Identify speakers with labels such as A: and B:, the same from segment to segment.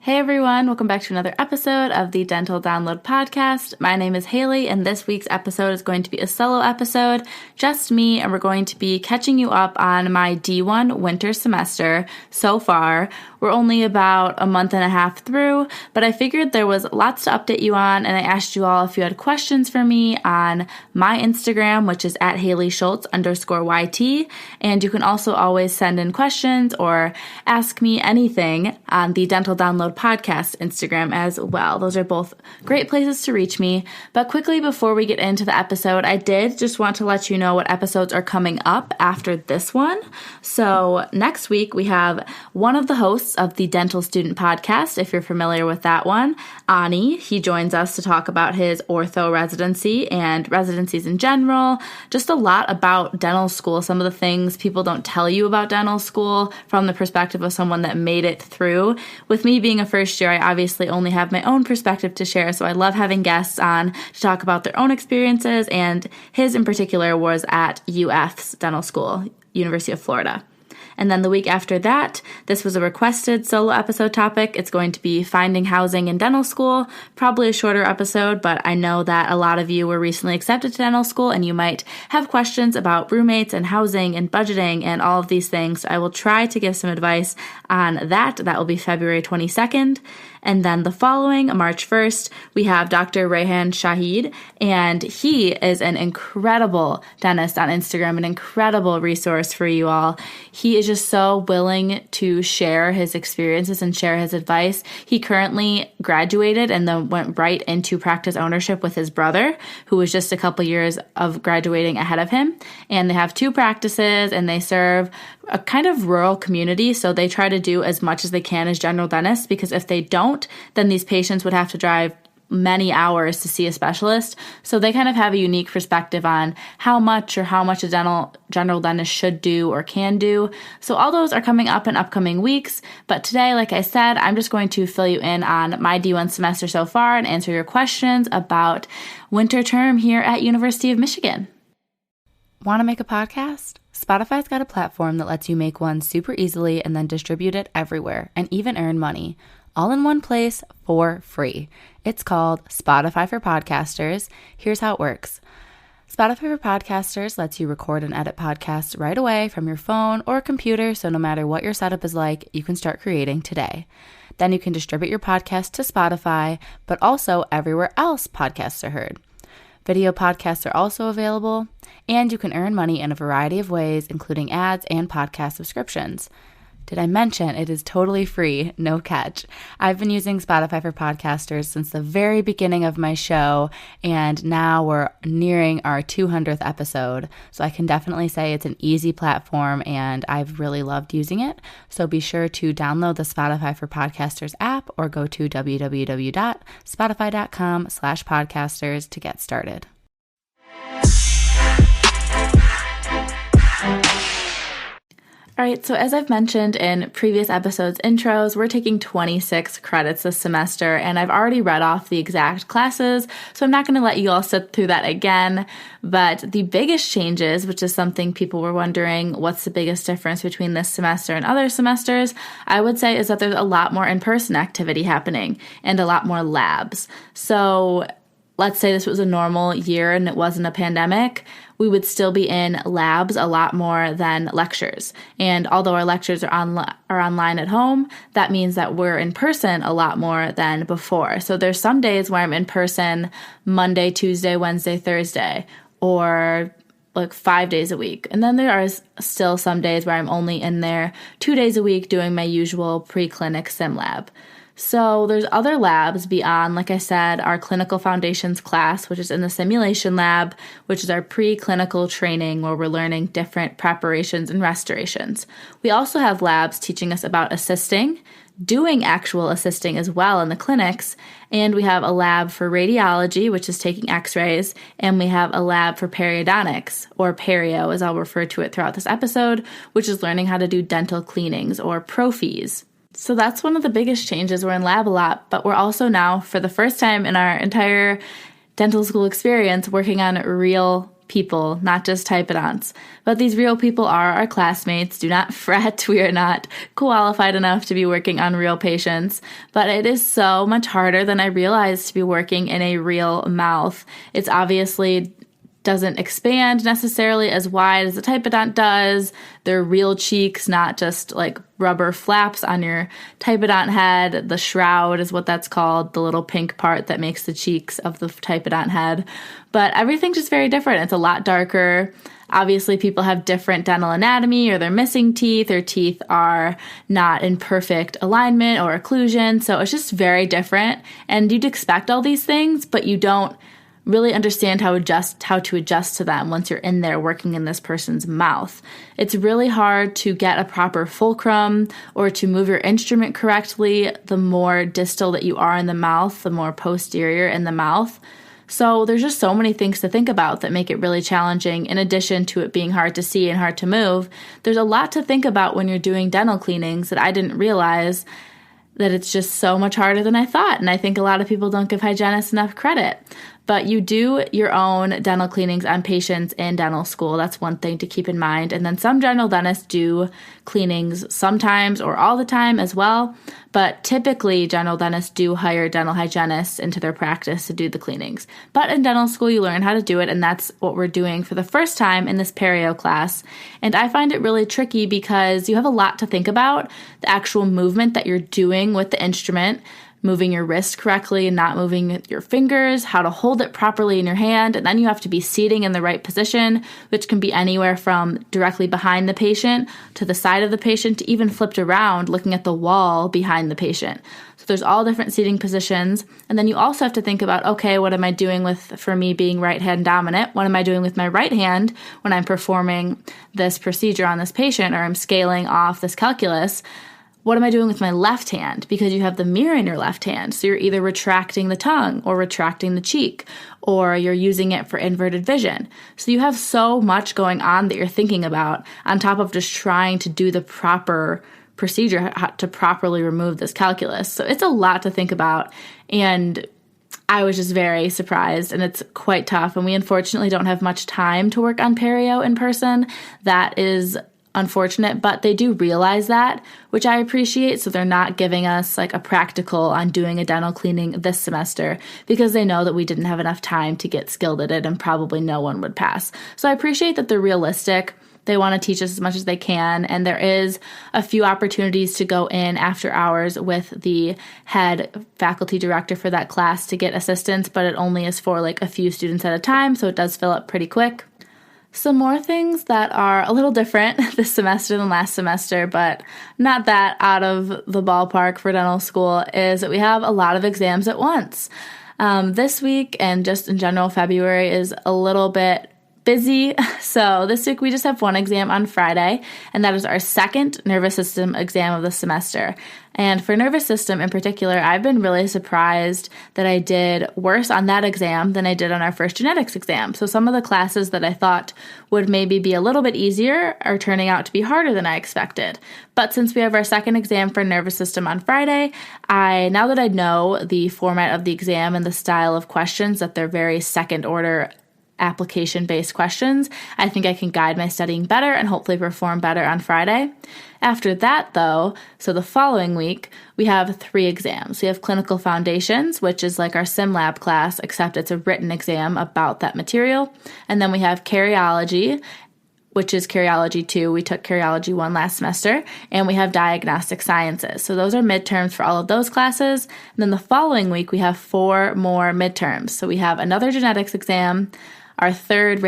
A: Hey everyone, welcome back to another episode of the Dental Download Podcast. My name is Haley, and this week's episode is going to be a solo episode, just me, and we're going to be catching you up on my D1 winter semester so far. We're only about a month and a half through, but I figured there was lots to update you on, and I asked you all if you had questions for me on my Instagram, which is at HaleySchultz_YT, and you can also always send in questions or ask me anything on the Dental Download Podcast Instagram as well. Those are both great places to reach me. But quickly before we get into the episode, I did just want to let you know what episodes are coming up after this one. So next week we have one of the hosts of the Dental Student Podcast, if you're familiar with that one, Ani. He joins us to talk about his ortho residency and residencies in general, just a lot about dental school, some of the things people don't tell you about dental school from the perspective of someone that made it through. With me being a first year, I obviously only have my own perspective to share, so I love having guests on to talk about their own experiences, and his in particular was at UF's dental school, University of Florida. And then the week after that, this was a requested solo episode topic. It's going to be finding housing in dental school, probably a shorter episode, but I know that a lot of you were recently accepted to dental school and you might have questions about roommates and housing and budgeting and all of these things. So I will try to give some advice on that. That will be February 22nd. And then the following, March 1st, we have Dr. Rehan Shahid, and he is an incredible dentist on Instagram, an incredible resource for you all. He is just so willing to share his experiences and share his advice. He currently graduated and then went right into practice ownership with his brother, who was just a couple years of graduating ahead of him. And they have two practices, and they serve a kind of rural community, so they try to do as much as they can as general dentists, because if they don't, then these patients would have to drive many hours to see a specialist. So they kind of have a unique perspective on how much a general dentist should do or can do. So all those are coming up in upcoming weeks. But today, like I said, I'm just going to fill you in on my D1 semester so far and answer your questions about winter term here at University of Michigan. Want to make a podcast? Spotify's got a platform that lets you make one super easily and then distribute it everywhere and even earn money, all in one place for free. It's called Spotify for Podcasters. Here's how it works. Spotify for Podcasters lets you record and edit podcasts right away from your phone or computer, so no matter what your setup is like, you can start creating today. Then you can distribute your podcast to Spotify, but also everywhere else podcasts are heard. Video podcasts are also available, and you can earn money in a variety of ways, including ads and podcast subscriptions. Did I mention it is totally free, no catch? I've been using Spotify for Podcasters since the very beginning of my show, and now we're nearing our 200th episode, so I can definitely say it's an easy platform, and I've really loved using it. So be sure to download the Spotify for Podcasters app or go to www.spotify.com/podcasters to get started. All right, so as I've mentioned in previous episodes' intros, we're taking 26 credits this semester, and I've already read off the exact classes, so I'm not going to let you all sit through that again. But the biggest changes, which is something people were wondering, what's the biggest difference between this semester and other semesters, I would say is that there's a lot more in-person activity happening and a lot more labs. So let's say this was a normal year and it wasn't a pandemic, we would still be in labs a lot more than lectures. And although our lectures are online at home, that means that we're in person a lot more than before. So there's some days where I'm in person Monday, Tuesday, Wednesday, Thursday, or like 5 days a week. And then there are still some days where I'm only in there 2 days a week doing my usual pre-clinic sim lab. So there's other labs beyond, like I said, our clinical foundations class, which is in the simulation lab, which is our preclinical training where we're learning different preparations and restorations. We also have labs teaching us about assisting, doing actual assisting as well in the clinics, and we have a lab for radiology, which is taking x-rays, and we have a lab for periodontics, or perio as I'll refer to it throughout this episode, which is learning how to do dental cleanings or prophies. So that's one of the biggest changes. We're in lab a lot, but we're also now, for the first time in our entire dental school experience, working on real people, not just typodonts. But these real people are our classmates. Do not fret. We are not qualified enough to be working on real patients. But it is so much harder than I realized to be working in a real mouth. It's obviously doesn't expand necessarily as wide as the typodont does. They're real cheeks, not just like rubber flaps on your typodont head. The shroud is what that's called, the little pink part that makes the cheeks of the typodont head. But everything's just very different. It's a lot darker. Obviously, people have different dental anatomy, or they're missing teeth, or teeth are not in perfect alignment or occlusion. So it's just very different. And you'd expect all these things, but you don't really understand how to adjust to them once you're in there working in this person's mouth. It's really hard to get a proper fulcrum or to move your instrument correctly. The more distal that you are in the mouth, the more posterior in the mouth. So there's just so many things to think about that make it really challenging. In addition to it being hard to see and hard to move, there's a lot to think about when you're doing dental cleanings that I didn't realize, that it's just so much harder than I thought. And I think a lot of people don't give hygienists enough credit. But you do your own dental cleanings on patients in dental school. That's one thing to keep in mind. And then some general dentists do cleanings sometimes or all the time as well. But typically, general dentists do hire dental hygienists into their practice to do the cleanings. But in dental school, you learn how to do it, and that's what we're doing for the first time in this perio class. And I find it really tricky because you have a lot to think about. The actual movement that you're doing with the instrument, moving your wrist correctly and not moving your fingers, how to hold it properly in your hand, and then you have to be seating in the right position, which can be anywhere from directly behind the patient to the side of the patient to even flipped around looking at the wall behind the patient. So there's all different seating positions. And then you also have to think about, okay, what am I doing for me being right hand dominant? What am I doing with my right hand when I'm performing this procedure on this patient, or I'm scaling off this calculus? What am I doing with my left hand? Because you have the mirror in your left hand. So you're either retracting the tongue or retracting the cheek, or you're using it for inverted vision. So you have so much going on that you're thinking about on top of just trying to do the proper procedure to properly remove this calculus. So it's a lot to think about. And I was just very surprised, and it's quite tough. And we unfortunately don't have much time to work on perio in person. That is unfortunate, but they do realize that, which I appreciate. So they're not giving us like a practical on doing a dental cleaning this semester because they know that we didn't have enough time to get skilled at it and probably no one would pass. So I appreciate that they're realistic. They want to teach us as much as they can, and there is a few opportunities to go in after hours with the head faculty director for that class to get assistance, but it only is for like a few students at a time, so it does fill up pretty quick. Some more things that are a little different this semester than last semester, but not that out of the ballpark for dental school, is that we have a lot of exams at once. This week and just in general, February is a little bit busy. So this week we just have one exam on Friday, and that is our second nervous system exam of the semester. And for nervous system in particular, I've been really surprised that I did worse on that exam than I did on our first genetics exam. So some of the classes that I thought would maybe be a little bit easier are turning out to be harder than I expected. But since we have our second exam for nervous system on Friday, now that I know the format of the exam and the style of questions, that they're very second order application-based questions, I think I can guide my studying better and hopefully perform better on Friday. After that, though, so the following week, we have 3 exams. We have clinical foundations, which is like our sim lab class, except it's a written exam about that material. And then we have karyology, which is karyology 2. We took karyology 1 last semester, and we have diagnostic sciences. So those are midterms for all of those classes. And then the following week, we have 4 more midterms. So we have another genetics exam, our third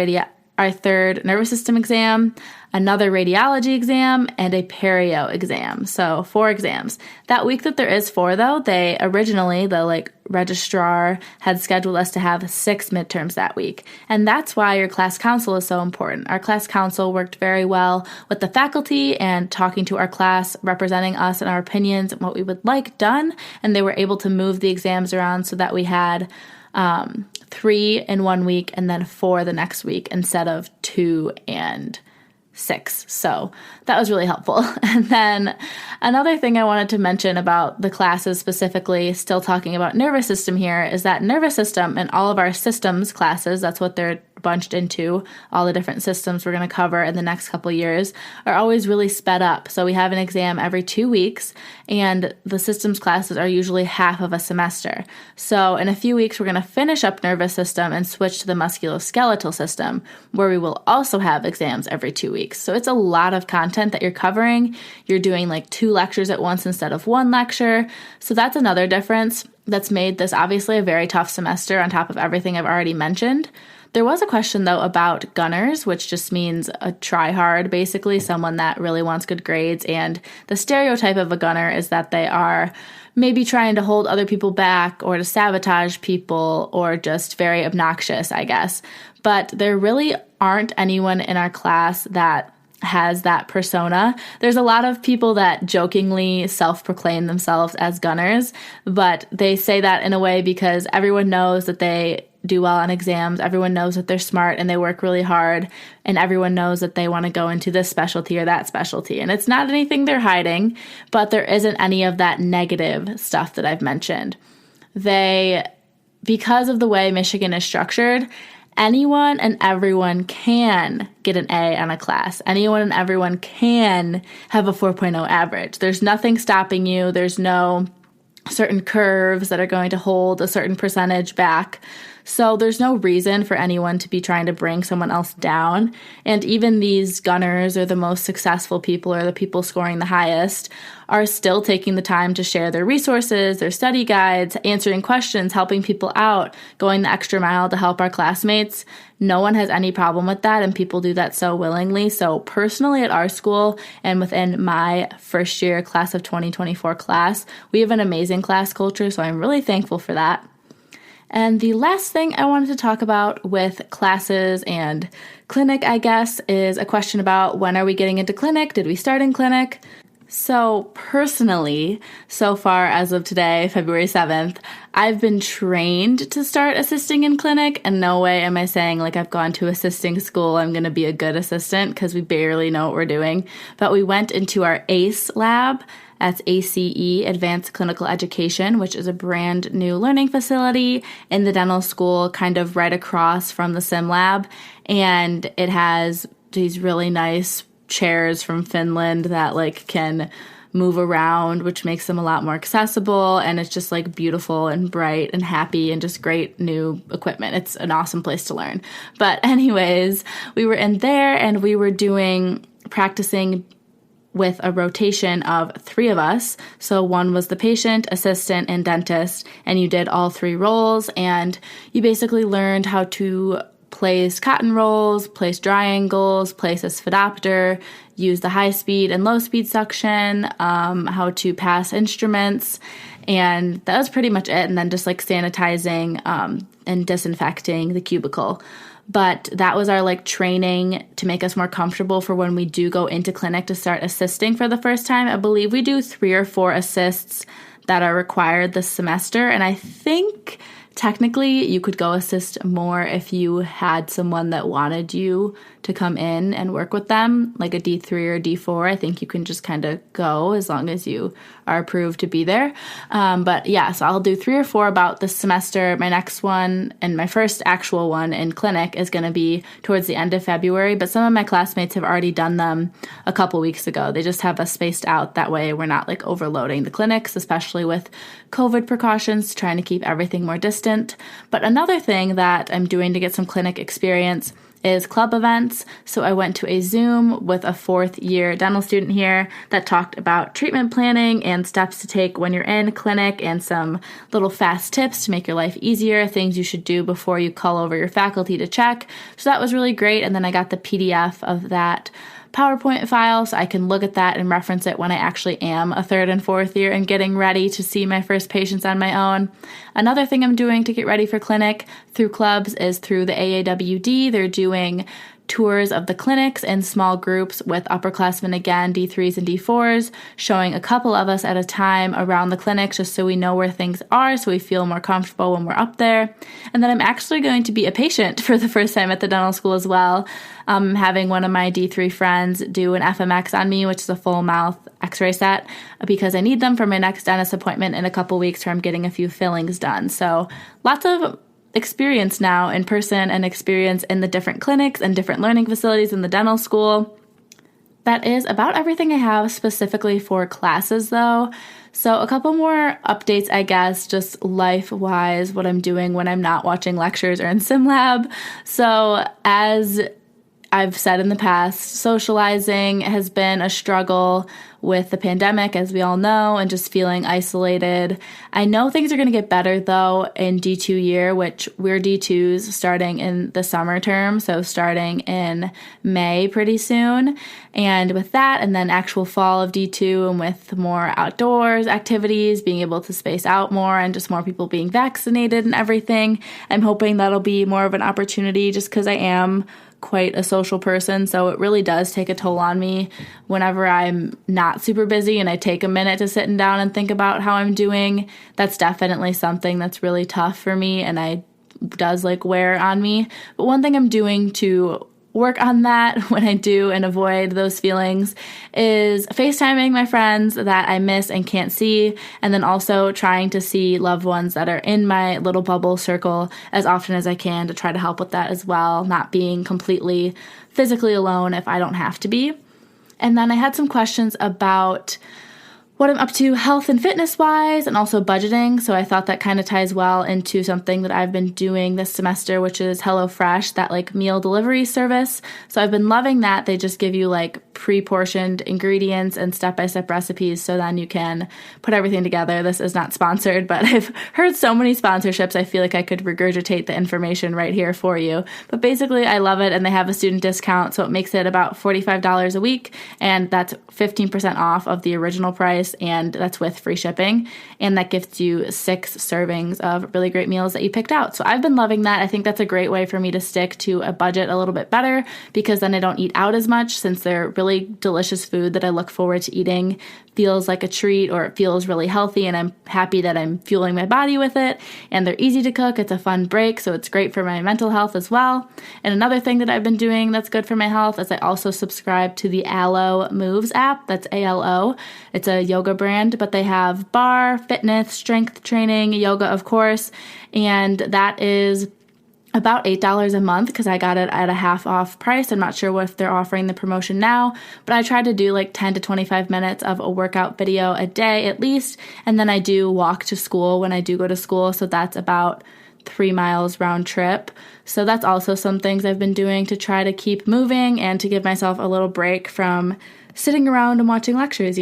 A: nervous system exam, another radiology exam, and a perio exam. So 4 exams. That week that there is 4, though, they originally, the registrar had scheduled us to have 6 midterms that week. And that's why your class council is so important. Our class council worked very well with the faculty and talking to our class, representing us and our opinions and what we would like done. And they were able to move the exams around so that we had 3 in 1 week and then 4 the next week instead of 2 and 6. So that was really helpful. And then another thing I wanted to mention about the classes specifically, still talking about nervous system here, is that nervous system and all of our systems classes, that's what they're bunched into all the different systems we're going to cover in the next couple years, are always really sped up. So we have an exam every 2 weeks, and the systems classes are usually half of a semester. So in a few weeks, we're going to finish up nervous system and switch to the musculoskeletal system, where we will also have exams every 2 weeks. So it's a lot of content that you're covering. You're doing like 2 lectures at once instead of 1 lecture. So that's another difference that's made this obviously a very tough semester on top of everything I've already mentioned. There was a question, though, about gunners, which just means a try-hard, basically, someone that really wants good grades. And the stereotype of a gunner is that they are maybe trying to hold other people back or to sabotage people or just very obnoxious, I guess. But there really aren't anyone in our class that has that persona. There's a lot of people that jokingly self-proclaim themselves as gunners, but they say that in a way because everyone knows that they do well on exams, everyone knows that they're smart and they work really hard, and everyone knows that they want to go into this specialty or that specialty. And it's not anything they're hiding, but there isn't any of that negative stuff that I've mentioned. Because of the way Michigan is structured, anyone and everyone can get an A on a class. Anyone and everyone can have a 4.0 average. There's nothing stopping you. There's no certain curves that are going to hold a certain percentage back. So there's no reason for anyone to be trying to bring someone else down. And even these gunners or the most successful people or the people scoring the highest are still taking the time to share their resources, their study guides, answering questions, helping people out, going the extra mile to help our classmates. No one has any problem with that, and people do that so willingly. So personally at our school and within my first year class of 2024 class, we have an amazing class culture, so I'm really thankful for that. And the last thing I wanted to talk about with classes and clinic, I guess, is a question about when are we getting into clinic? Did we start in clinic? So personally, so far as of today, February 7th, I've been trained to start assisting in clinic, and no way am I saying like I've gone to assisting school, I'm going to be a good assistant, because we barely know what we're doing. But we went into our ACE lab. That's ACE, Advanced Clinical Education, which is a brand new learning facility in the dental school, kind of right across from the sim lab. And it has these really nice chairs from Finland that like can move around, which makes them a lot more accessible. And it's just like beautiful and bright and happy and just great new equipment. It's an awesome place to learn. But anyways, we were in there and we were practicing with a rotation of 3 of us. So one was the patient, assistant, and dentist, and you did all 3 roles, and you basically learned how to place cotton rolls, place dry angles, place a sphedopter, use the high speed and low speed suction, how to pass instruments, and that was pretty much it. And then just like sanitizing and disinfecting the cubicle. But that was our like training to make us more comfortable for when we do go into clinic to start assisting for the first time. I believe we do 3 or 4 assists that are required this semester. And I think technically you could go assist more if you had someone that wanted you to come in and work with them, like a D3 or D4. I think you can just kind of go as long as you are approved to be there. But yeah, so I'll do 3 or 4 about this semester. My next one and my first actual one in clinic is going to be towards the end of February, but some of my classmates have already done them a couple weeks ago. They just have us spaced out. That way we're not like overloading the clinics, especially with COVID precautions, trying to keep everything more distant. But another thing that I'm doing to get some clinic experience is club events. So I went to a Zoom with a 4th year dental student here that talked about treatment planning and steps to take when you're in clinic and some little fast tips to make your life easier, things you should do before you call over your faculty to check. So that was really great. And then I got the PDF of that PowerPoint file so I can look at that and reference it when I actually am a 3rd and 4th year and getting ready to see my first patients on my own. Another thing I'm doing to get ready for clinic through clubs is through the AAWD. They're doing tours of the clinics in small groups with upperclassmen, again, D3s and D4s, showing a couple of us at a time around the clinics just so we know where things are, so we feel more comfortable when we're up there. And then I'm actually going to be a patient for the first time at the dental school as well, having one of my D3 friends do an FMX on me, which is a full mouth x-ray set, because I need them for my next dentist appointment in a couple weeks where I'm getting a few fillings done. So lots of experience now in person and experience in the different clinics and different learning facilities in the dental school. That is about everything I have specifically for classes though. So a couple more updates, I guess, just life-wise, what I'm doing when I'm not watching lectures or in sim lab. So as I've said in the past, socializing has been a struggle with the pandemic, as we all know, and just feeling isolated. I know things are going to get better, though, in D2 year, which we're D2s starting in the summer term, so starting in May pretty soon. And with that, and then actual fall of D2, and with more outdoors activities, being able to space out more, and just more people being vaccinated and everything, I'm hoping that'll be more of an opportunity just because I am quite a social person, so it really does take a toll on me whenever I'm not super busy and I take a minute to sit down and think about how I'm doing. That's definitely something that's really tough for me and does wear on me. But one thing I'm doing to work on that when I do and avoid those feelings is FaceTiming my friends that I miss and can't see, and then also trying to see loved ones that are in my little bubble circle as often as I can to try to help with that as well, not being completely physically alone if I don't have to be. And then I had some questions about what I'm up to health and fitness wise and also budgeting. So I thought that kind of ties well into something that I've been doing this semester, which is HelloFresh, that meal delivery service. So I've been loving that. They just give you pre-portioned ingredients and step-by-step recipes so then you can put everything together. This is not sponsored, but I've heard so many sponsorships, I feel like I could regurgitate the information right here for you. But basically, I love it, and they have a student discount, so it makes it about $45 a week, and that's 15% off of the original price, and that's with free shipping, and that gives you 6 servings of really great meals that you picked out. So I've been loving that. I think that's a great way for me to stick to a budget a little bit better, because then I don't eat out as much, since they're really delicious food that I look forward to eating. Feels like a treat, or it feels really healthy, and I'm happy that I'm fueling my body with it, and they're easy to cook. It's a fun break, so it's great for my mental health as well. And another thing that I've been doing that's good for my health is I also subscribe to the Alo Moves app. That's ALO. It's a yoga brand, but they have bar, fitness, strength training, yoga, of course, and that is about $8 a month because I got it at a half off price. I'm not sure if they're offering the promotion now, but I try to do 10 to 25 minutes of a workout video a day at least, and then I do walk to school when I do go to school, so that's about 3 miles round trip. So that's also some things I've been doing to try to keep moving and to give myself a little break from sitting around and watching lectures,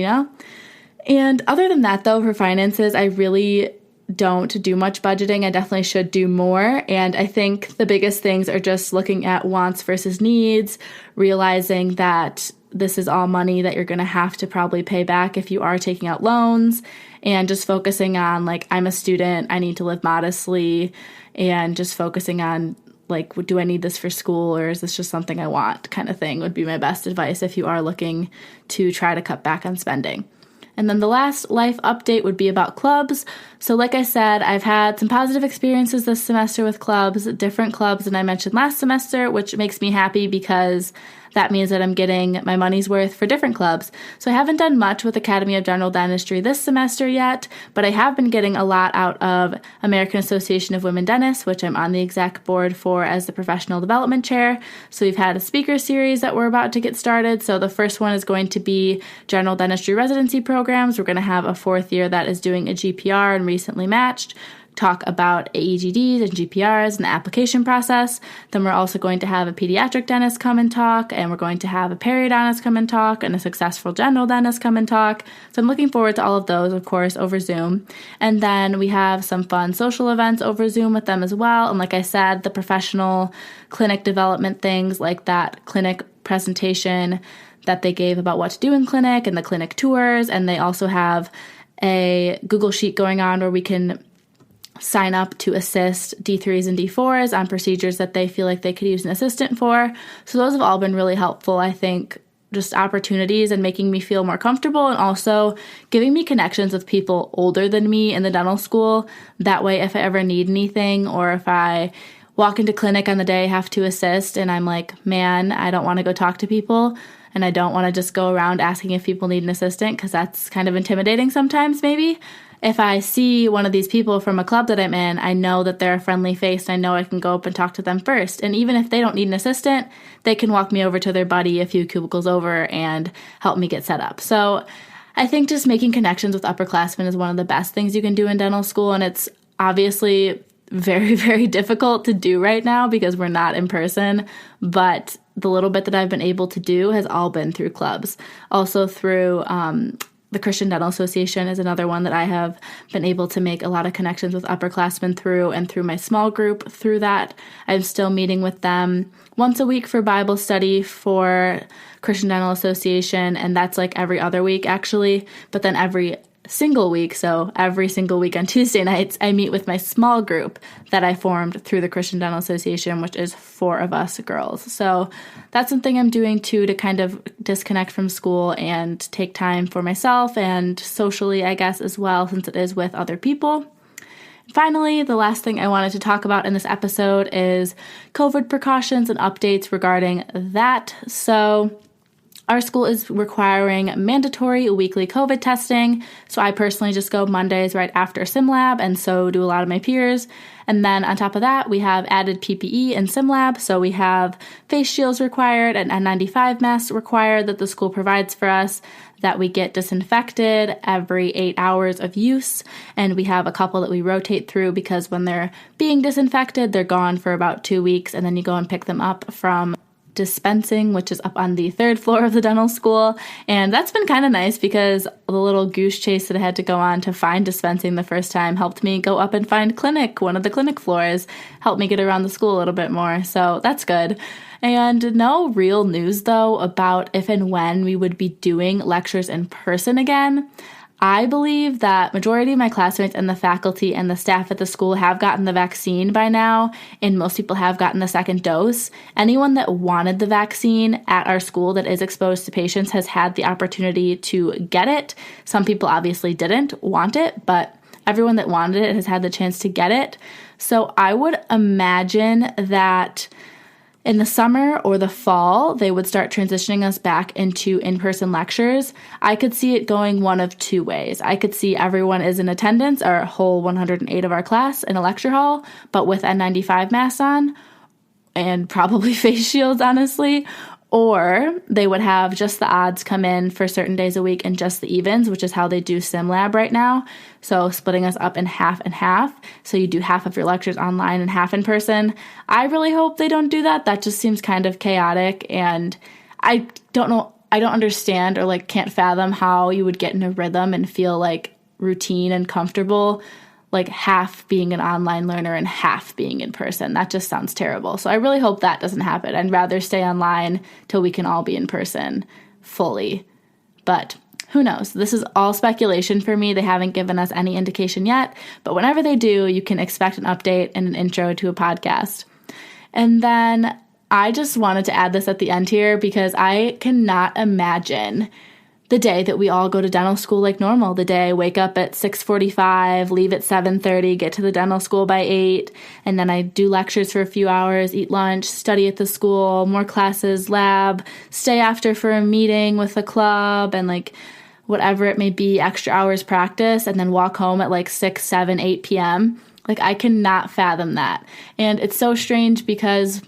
A: And other than that, though, for finances, I really don't do much budgeting. I definitely should do more. And I think the biggest things are just looking at wants versus needs, realizing that this is all money that you're going to have to probably pay back if you are taking out loans, and just focusing on I'm a student, I need to live modestly, and just focusing on do I need this for school, or is this just something I want kind of thing would be my best advice if you are looking to try to cut back on spending. And then the last life update would be about clubs. So like I said, I've had some positive experiences this semester with clubs, different clubs than I mentioned last semester, which makes me happy because that means that I'm getting my money's worth for different clubs. So I haven't done much with Academy of General Dentistry this semester yet, but I have been getting a lot out of American Association of Women Dentists, which I'm on the exec board for as the professional development chair. So we've had a speaker series that we're about to get started. So the first one is going to be general dentistry residency programs. We're going to have a 4th year that is doing a GPR and recently matched, talk about AEGDs and GPRs and the application process. Then we're also going to have a pediatric dentist come and talk, and we're going to have a periodontist come and talk, and a successful general dentist come and talk. So I'm looking forward to all of those, of course, over Zoom. And then we have some fun social events over Zoom with them as well. And like I said, the professional clinic development things like that clinic presentation that they gave about what to do in clinic and the clinic tours. And they also have a Google Sheet going on where we can sign up to assist D3s and D4s on procedures that they feel like they could use an assistant for. So those have all been really helpful, I think, just opportunities and making me feel more comfortable, and also giving me connections with people older than me in the dental school. That way, if I ever need anything, or if I walk into clinic on the day I have to assist and I'm like, man, I don't want to go talk to people, and I don't want to just go around asking if people need an assistant because that's kind of intimidating sometimes maybe. if I see one of these people from a club that I'm in, I know that they're a friendly face and I know I can go up and talk to them first. And even if they don't need an assistant, they can walk me over to their buddy a few cubicles over and help me get set up. So I think just making connections with upperclassmen is one of the best things you can do in dental school. And it's obviously very, very difficult to do right now because we're not in person. But the little bit that I've been able to do has all been through clubs. Also through the Christian Dental Association is another one that I have been able to make a lot of connections with upperclassmen through, and through my small group through that. I'm still meeting with them once a week for Bible study for Christian Dental Association, and that's like every other week actually, but then every single week, so every single week on Tuesday nights, I meet with my small group that I formed through the Christian Dental Association, which is 4 of us girls. So that's something I'm doing too, to kind of disconnect from school and take time for myself and socially, I guess, as well, since it is with other people. Finally, the last thing I wanted to talk about in this episode is COVID precautions and updates regarding that. So our school is requiring mandatory weekly COVID testing, so I personally just go Mondays right after SimLab, and so do a lot of my peers. And then on top of that, we have added PPE in SimLab, so we have face shields required and N95 masks required that the school provides for us, that we get disinfected every 8 hours of use, and we have a couple that we rotate through because when they're being disinfected, they're gone for about 2 weeks, and then you go and pick them up from dispensing, which is up on the 3rd floor of the dental school. And that's been kind of nice because the little goose chase that I had to go on to find dispensing the first time helped me go up and find clinic, one of the clinic floors, helped me get around the school a little bit more. So that's good. And no real news though about if and when we would be doing lectures in person again. I believe that majority of my classmates and the faculty and the staff at the school have gotten the vaccine by now, and most people have gotten the 2nd dose. Anyone that wanted the vaccine at our school that is exposed to patients has had the opportunity to get it. Some people obviously didn't want it, but everyone that wanted it has had the chance to get it. So I would imagine that in the summer or the fall, they would start transitioning us back into in-person lectures. I could see it going one of 2 ways. I could see everyone is in attendance, our whole 108 of our class in a lecture hall, but with N95 masks on and probably face shields, honestly. Or they would have just the odds come in for certain days a week and just the evens, which is how they do SimLab right now. So splitting us up in half and half. So you do half of your lectures online and half in person. I really hope they don't do that. That just seems kind of chaotic. And I don't know, I don't understand or like can't fathom how you would get in a rhythm and feel like routine and comfortable, like half being an online learner and half being in person. That just sounds terrible. So I really hope that doesn't happen. I'd rather stay online till we can all be in person fully. But who knows? This is all speculation for me. They haven't given us any indication yet. But whenever they do, you can expect an update and an intro to a podcast. And then I just wanted to add this at the end here because I cannot imagine the day that we all go to dental school like normal. The day I wake up at 6:45, leave at 7:30, get to the dental school by 8, and then I do lectures for a few hours, eat lunch, study at the school, more classes, lab, stay after for a meeting with the club, and like whatever it may be, extra hours practice, and then walk home at like 6, 7, 8 p.m. Like I cannot fathom that. And it's so strange because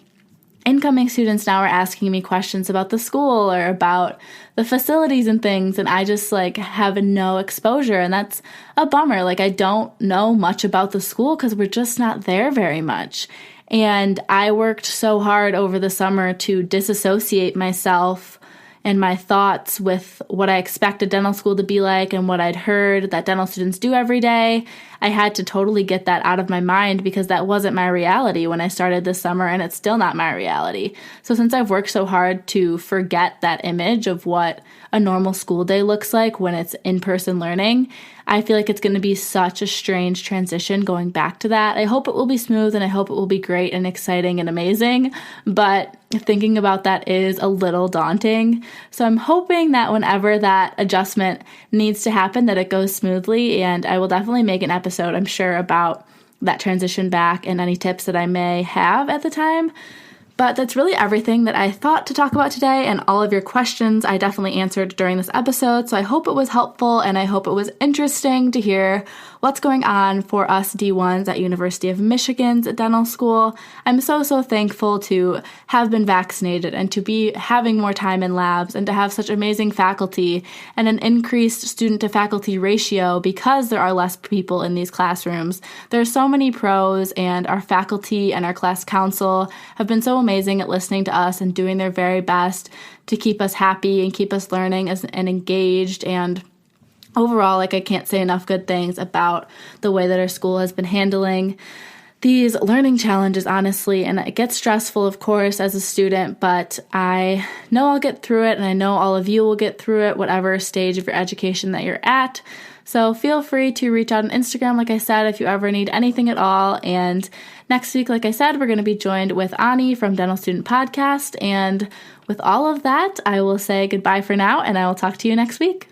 A: incoming students now are asking me questions about the school or about the facilities and things, and I just like have no exposure, and that's a bummer. Like I don't know much about the school because we're just not there very much. And I worked so hard over the summer to disassociate myself and my thoughts with what I expected dental school to be like and what I'd heard that dental students do every day. I had to totally get that out of my mind because that wasn't my reality when I started this summer, and it's still not my reality. So since I've worked so hard to forget that image of what a normal school day looks like when it's in-person learning, I feel like it's going to be such a strange transition going back to that. I hope it will be smooth, and I hope it will be great and exciting and amazing, but thinking about that is a little daunting. So I'm hoping that whenever that adjustment needs to happen, that it goes smoothly, and I will definitely make an episode, I'm sure, about that transition back and any tips that I may have at the time. But that's really everything that I thought to talk about today, and all of your questions I definitely answered during this episode. So I hope it was helpful, and I hope it was interesting to hear what's going on for us D1s at University of Michigan's dental school. I'm so thankful to have been vaccinated and to be having more time in labs and to have such amazing faculty and an increased student to faculty ratio because there are less people in these classrooms. There are so many pros, and our faculty and our class council have been so amazing at listening to us and doing their very best to keep us happy and keep us learning and engaged. And overall, I can't say enough good things about the way that our school has been handling these learning challenges, honestly. And it gets stressful, of course, as a student, but I know I'll get through it, and I know all of you will get through it, whatever stage of your education that you're at. So feel free to reach out on Instagram, like I said, if you ever need anything at all. And next week, like I said, we're going to be joined with Ani from Dental Student Podcast. And with all of that, I will say goodbye for now, and I will talk to you next week.